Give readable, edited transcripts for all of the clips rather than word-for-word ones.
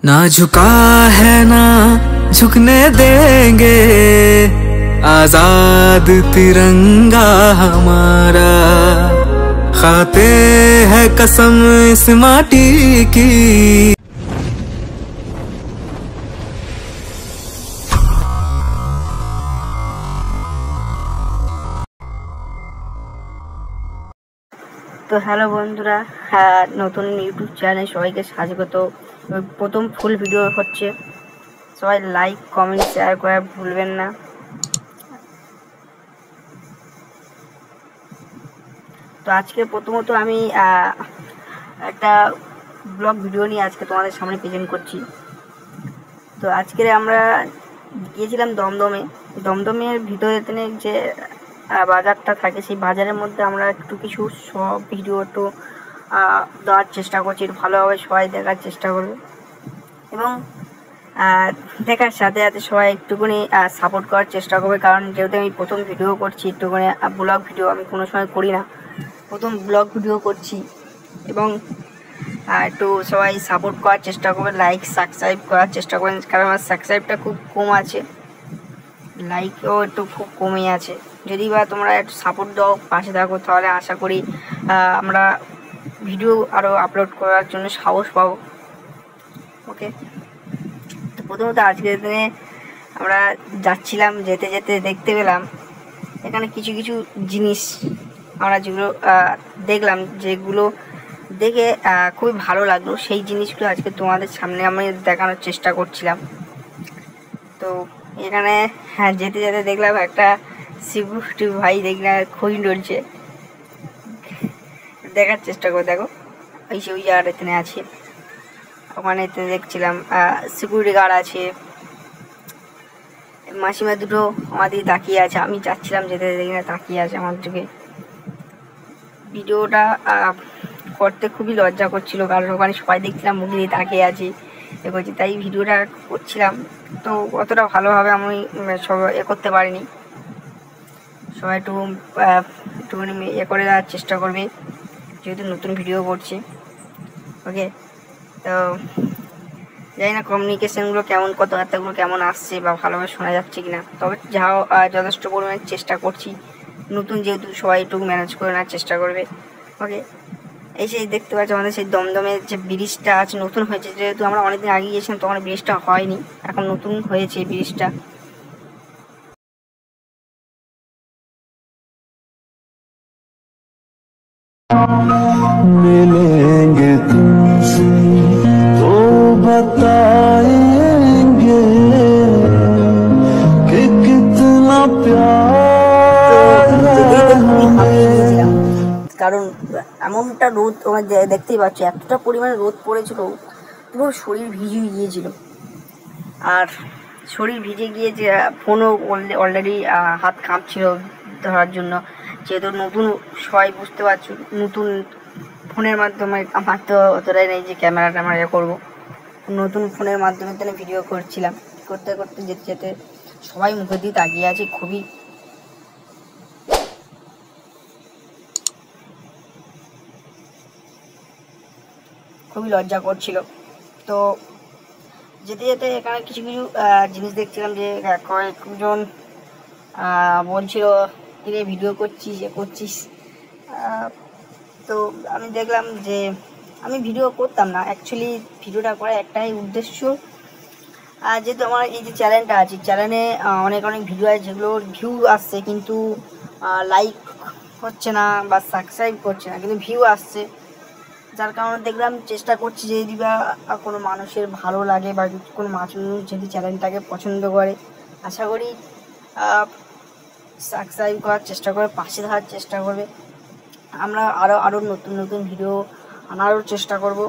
ना झुका है ना झुकने देंगे, आजाद तिरंगा हमारा। खाते हैं कसम इस माटी की। তো হ্যালো বন্ধুরা, নতুন ইউটিউব চ্যানেলে সবাইকে স্বাগত। প্রথম ফুল ভিডিও হচ্ছে, সবাই লাইক কমেন্ট শেয়ার করা ভুলবেন না। তো আজকে প্রথমত আমি একটা ব্লগ ভিডিও নিয়ে আজকে তোমাদের সামনে প্রেজেন্ট করছি। তো আজকে আমরা গিয়েছিলাম দমদমের ভিতরে যে বাজারটা থাকে, সেই বাজারের মধ্যে আমরা একটু কিছু সব ভিডিও একটু দেওয়ার চেষ্টা করছি, ভালোভাবে সবাই দেখার চেষ্টা করবে এবং দেখার সাথে সাথে সবাই একটুখানি সাপোর্ট করার চেষ্টা করবে। কারণ যেহেতু আমি প্রথম ভিডিও করছি, একটুখানি ব্লগ ভিডিও আমি কোনো সময় করি না, প্রথম ব্লগ ভিডিও করছি এবং একটু সবাই সাপোর্ট করার চেষ্টা করবে, লাইক সাবস্ক্রাইব করার চেষ্টা করবেন। কারণ আমার সাবস্ক্রাইবটা খুব কম আছে, লাইকও একটু খুব কমই আছে। যদি বা তোমরা একটু সাপোর্ট দাও, পাশে থাকো, তাহলে আশা করি আমরা ভিডিও আরও আপলোড করার জন্য সাহস পাবো। ওকে, তো প্রথমত আজকের দিনে আমরা যাচ্ছিলাম, যেতে যেতে দেখতে পেলাম এখানে কিছু কিছু জিনিস আমরা যেগুলো দেখলাম, যেগুলো দেখে খুবই ভালো লাগলো, সেই জিনিসগুলো আজকে তোমাদের সামনে আমি দেখানোর চেষ্টা করছিলাম। তো এখানে যেতে যেতে দেখলাম একটা সিকিউরিটি ভাই দেখলাম খোঁজ ডলছে, দেখার চেষ্টা করে দেখো, ওই জায়গাটা আছে, ওখানে দেখছিলাম সিকিউরিটি গার্ড আছে, মাসিমা দুটো আমাদের তাকিয়ে আছে। আমি যাচ্ছিলাম, যেতে দেখি না তাকিয়ে আছে আমার দিকে। ভিডিওটা করতে খুবই লজ্জা করছিল, কারণ ওখানে সবাই দেখছিলাম মুখ দিয়ে তাকিয়ে আছি এ করছি, তাই ভিডিওটা করছিলাম। তো অতটা ভালোভাবে আমি সব করতে পারিনি। সবাই একটুখানি করে দেওয়ার চেষ্টা করবে, যেহেতু নতুন ভিডিও করছি। ওকে, তো জানি না কমিউনিকেশনগুলো কেমন, কথাবার্তাগুলো কেমন আসছে বা ভালোভাবে শোনা যাচ্ছে কিনা, তবে যাও যথেষ্ট পরিমাণে চেষ্টা করছি। নতুন যেহেতু সবাই একটু ম্যানেজ করে নেওয়ার চেষ্টা করবে। ওকে, এই সেই দেখতে পাচ্ছি আমাদের সেই দমদমের যে ব্রিজটা আছে, নতুন হয়েছে, যেহেতু আমরা অনেকদিন আগে গিয়েছিলাম তখন ব্রিজটা হয়নি, এখন নতুন হয়েছে এই ব্রিজটা। मिलेंगे तुमसे तो बताएंगे कि कितना प्यार है। কারণ এমনটা রোদ তোমার দেখতেই পাচ্ছ, এতটা পরিমাণে রোদ পড়েছিল, পুরো শরীর ভিজে গিয়েছিল। আর শরীর ভিজে গিয়ে যে ফোনও অলরেডি হাত কাঁপছিল ধরার জন্য, যেহেতু নতুন সবাই বুঝতে পারছো, নতুন ফোনের মাধ্যমে আমার তো অতটাই নেই যে ক্যামেরা ট্যামেরা করবো, নতুন ফোনের মাধ্যমে তাহলে ভিডিও করছিলাম। করতে করতে যেতে যেতে সবাই মুখের দিয়ে তাকিয়ে আছে, খুবই লজ্জা করছিল। তো যেতে যেতে এখানে কিছু কিছু জিনিস দেখছিলাম, যে কয়েকজন বলছিল কিরে ভিডিও করছিস করছিস। তো আমি দেখলাম যে আমি ভিডিও করতাম না, অ্যাকচুয়ালি ভিডিওটা করার একটাই উদ্দেশ্য, যেহেতু আমার এই যে চ্যানেলটা আছে, চ্যানেলে অনেক ভিডিও আছে যেগুলোর ভিউ আসছে কিন্তু লাইক হচ্ছে না বা সাবস্ক্রাইব করছে না, কিন্তু ভিউ আসছে। যার কারণে দেখলাম, চেষ্টা করছি যে যদি বা কোনো মানুষের ভালো লাগে বা কোনো মানুষ যদি চ্যানেলটাকে পছন্দ করে, আশা করি সাবস্ক্রাইব করার চেষ্টা করে, পাশে থাকার চেষ্টা করবে। আমরা আরও নতুন নতুন ভিডিও আনারও চেষ্টা করব।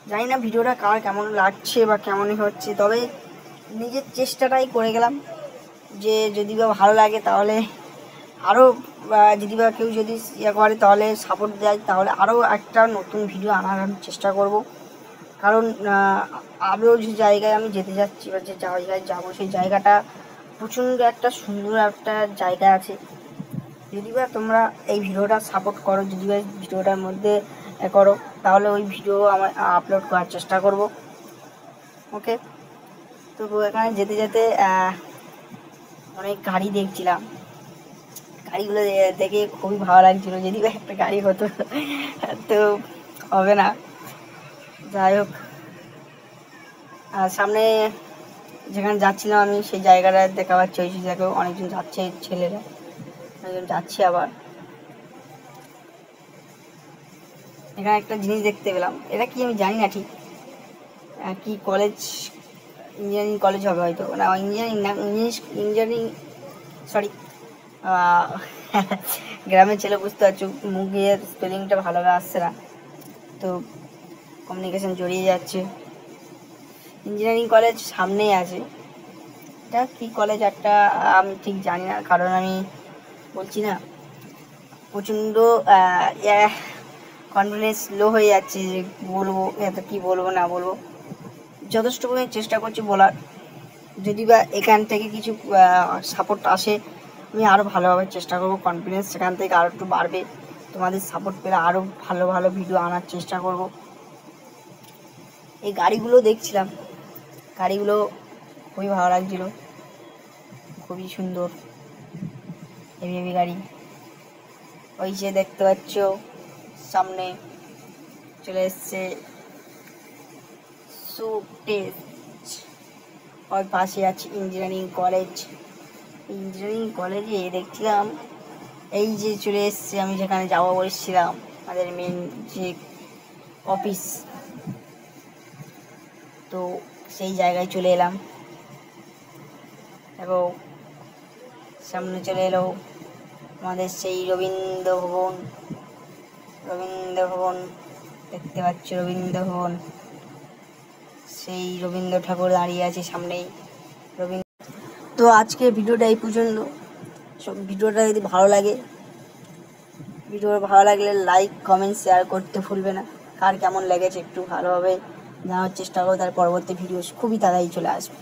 জানি না ভিডিওটা কার কেমন লাগছে বা কেমনই হচ্ছে, তবে নিজের চেষ্টাটাই করে গেলাম, যে যদি বা ভালো লাগে তাহলে আরও, যদি বা কেউ যদি করে তাহলে সাপোর্ট দেয়, তাহলে আরও একটা নতুন ভিডিও আনার চেষ্টা করব। কারণ আরও যে জায়গায় আমি যেতে যাচ্ছি বা যে জায়গায় যাবো, সেই জায়গাটা প্রচণ্ড একটা সুন্দর একটা জায়গা আছে। যদি বা তোমরা এই ভিডিওটা সাপোর্ট করো, যদি বা ভিডিওটার মধ্যে করো, তাহলে ওই ভিডিও আমার আপলোড করার চেষ্টা করব। ওকে। তো এখানে যেতে যেতে অনেক গাড়ি দেখছিলাম, গাড়িগুলো দেখে খুবই ভালো লাগছিলো, যদি বা একটা গাড়ি হতো তো হবে না, যাই হোক। সামনে যেখানে যাচ্ছিলাম আমি সেই জায়গাটা দেখা পাচ্ছি, ওই জায়গায় অনেকজন যাচ্ছে, ছেলেরা অনেকজন যাচ্ছে। আবার এখানে একটা জিনিস দেখতে পেলাম, এটা কি আমি জানি না ঠিক, কি কলেজ, ইঞ্জিনিয়ারিং কলেজ হবে হয়তো, না ইঞ্জিনিয়ারিং না, ইঞ্জিনিয়ারিং সরি, গ্রামের ছেলে বুঝতে পারছো, মুখের স্পেলিংটা ভালোভাবে আসছে না, তো কমিউনিকেশন জড়িয়ে যাচ্ছে। ইঞ্জিনিয়ারিং কলেজ সামনেই আছে, এটা কী কলেজ একটা আমি ঠিক জানি না, কারণ আমি বলছি না প্রচণ্ড কনফিডেন্স লো হয়ে যাচ্ছে যে বলবো, এত কী বলবো না বলবো, যথেষ্টটুকু আমি চেষ্টা করছি বলার, যদি বা এখান থেকে কিছু সাপোর্ট আসে আমি আরও ভালোভাবে চেষ্টা করবো, কনফিডেন্স সেখান থেকে আরও একটু বাড়বে, তোমাদের সাপোর্ট পেলে আরও ভালো ভালো ভিডিও আনার চেষ্টা করব। এই গাড়িগুলো দেখছিলাম, গাড়িগুলো খুবই ভালো লাগছিলো, খুবই সুন্দর হেভি হেভি গাড়ি। ওই যে দেখতে পাচ্ছ সামনে চলে এসছে সুটেজ, ওর পাশে আছে ইঞ্জিনিয়ারিং কলেজ। ইঞ্জিনিয়ারিং কলেজে দেখছিলাম এই যে চলে এসছে আমি যেখানে যাবো বলেছিলাম, আমাদের মেন যে অফিস, তো সেই জায়গায় চলে এলাম এবং সামনে চলে এলো আমাদের সেই রবীন্দ্র ভবন দেখতে পাচ্ছ, রবীন্দ্র ভবন, সেই রবীন্দ্র ঠাকুর দাঁড়িয়ে আছে সামনেই। তো আজকে ভিডিওটা এই পর্যন্ত। সব ভিডিওটা যদি ভালো লাগে, ভিডিও ভালো লাগলে লাইক কমেন্ট শেয়ার করতে ভুলবে না, কার কেমন লেগেছে একটু ভালোভাবে জানার চেষ্টা করো, তার পরবর্তী ভিডিও খুবই তাড়াতাড়ি চলে আসবে।